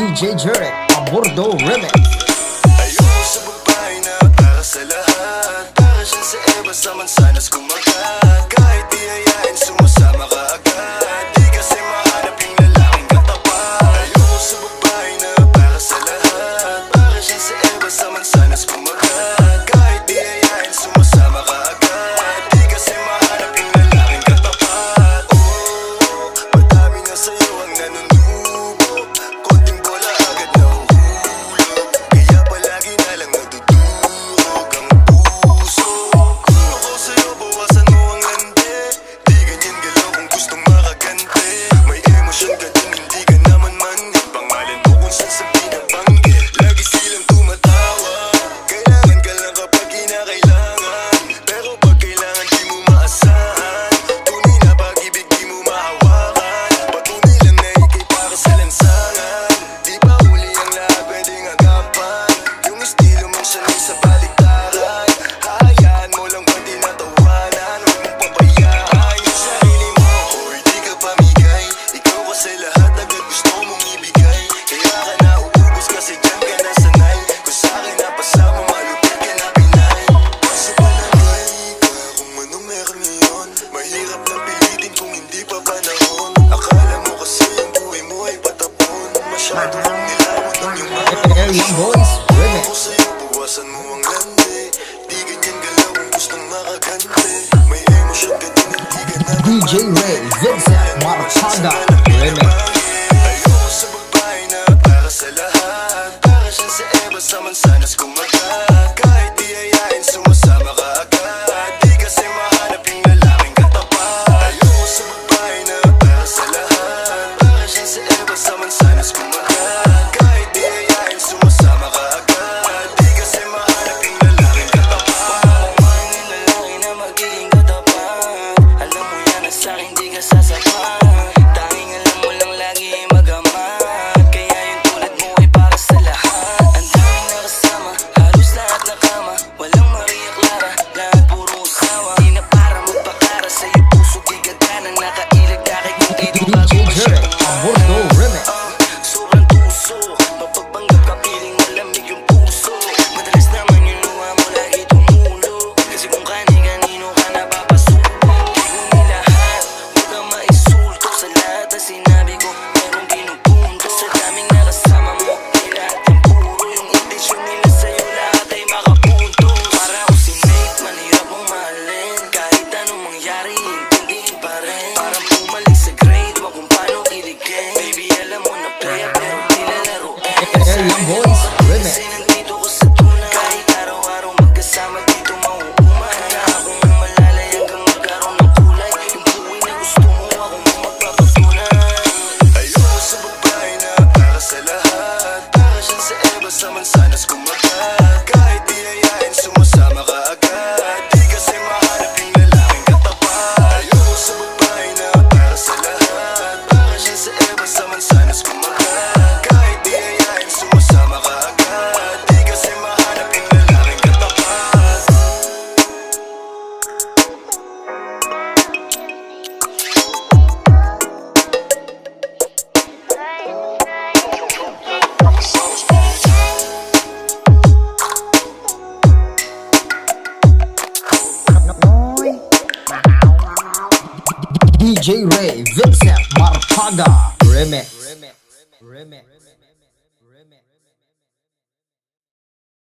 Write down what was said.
DJ Jeric, Abordo Remix. Ayoko sa babae na para sa lahat. Para siya sa Eva sa mansanas kumagat. Kahit di hayain sumasama ka agad. Di kasi mahanap yung lalaking katapat. Ayoko sa babae na para sa lahat. Para siya sa Eva sa mansanas kumagat. Kahit di hayain sumasama ka agad. Di kasi mahanap yung lalaking katapat. Oh, madami na sa'yo ang nanunubo. Konting bola agad nahuhulog. Kaya palagi na lang nadudurog ang puso. Kung ako sa'yo, bawasan mo ang landi. Di ganyan galaw kung gustong makagante. May emosyon ka din, hindi ka naman manhid. Pangalan mo kung saan sabihin ang banggit. Lagi silang tumatawa. Kailangan ka lang kapag kinakailangan. Pero pag kailangan di mo maasahan. Tunay na pag-ibig di mo mahawakan. Patunay lang na ikay para sa lansangan. Di pa huli ang lahat pwedeng agapan. Yung estilo mong sanay sa baliktaran. Hayaan mo lang ba di natawanan. Huwag mong pabayaan yung sarili mo. Hoy, di ka pamigay. Ikaw kasi lahat agad gusto mong ibigay. Kaya ka nauubos kasi dyan ka nasanay. Kung sa'kin napasama malupit ka na pinay. Sa palagay ka kung ano meron ngayon. Mahirap na pilitin kung hindi pa panahon. Akala mo kasi ang buhay mo ay patapon. Masyado kang nilawan ng iyong mga Area Boys Remix. ako sa'yo, bawasan mo ang landi. Di ganyan galaw kung gustong makagante. May emosyon ka din, hindi ka naman DJ Ray Vincent Marchaga Remix. Ayoko sa babae na para sa lahat. Para siya sa Eva sa mansanas kumagat. Kahit di hayain sumasama ka agad. Di kasi mahanap yung lalaking katapat. Ayoko sa babae na para sa lahat. Para siya sa Eva sa mansanas kumagat. Kahit di hayain sumasama ka agad. Di kasi mahanap yung lalaking katapat. Mahal ng lalaki na magiging katapat. Alam mo yan na sa'kin di ka sasapat. Tanging alam mo lang lagi magamat. Kaya yung tulad mo ay para sa lahat. Ang daming nakasama, halos lahat nakama. Walang Maria Clara, lahat puro usawa. Di na para magpakara sa'yo puso di gagana. Nakailag na kay kung dito DJ Jeric, Abordo Remix. sobrang tuso. Mapagpanggap ka piling malamig yung puso. Madalas naman yung luha mo lagi tumulo. Kasi kung kani-kanino ka napapasubo. Di ko nilahat, huwag kang maisulto. Sa lahat na sinabi ko, merong pinupunto. Sa daming nakasama mo, di lahat ang puro. Yung intensyon nila sa'yo, lahat ay makapunto. Para ako si Nate, manirap mong mahalin. Kahit anong mangyari, intindihin pa rin. Parang bumalik sa grade, wag kung paano kiligin. Baby, alam mo na playa, pero di lalaro. Area Boys Remix. Kasi nandito ko sa tunay. Kahit araw-araw magkasama dito mauuman. Handa akong malalay hanggang magkaroon ng kulay. Yung buhay na gusto mo ako mo magpapatunay. Ayoko sa babae na para sa lahat. Para siya sa Eva sa mansanas kumagat. Kahit di hayain sumasama ka agad. Di kasi mahanap yung lalaking katapat. Ayoko sa babae na para sa lahat. Para siya sa Eva sa mansanas kumagat. Kahit di hayain sumasama ka agad. Di kasi mahanap yung lalaking katapat. DJ Ray Vincent Marchaga Remix.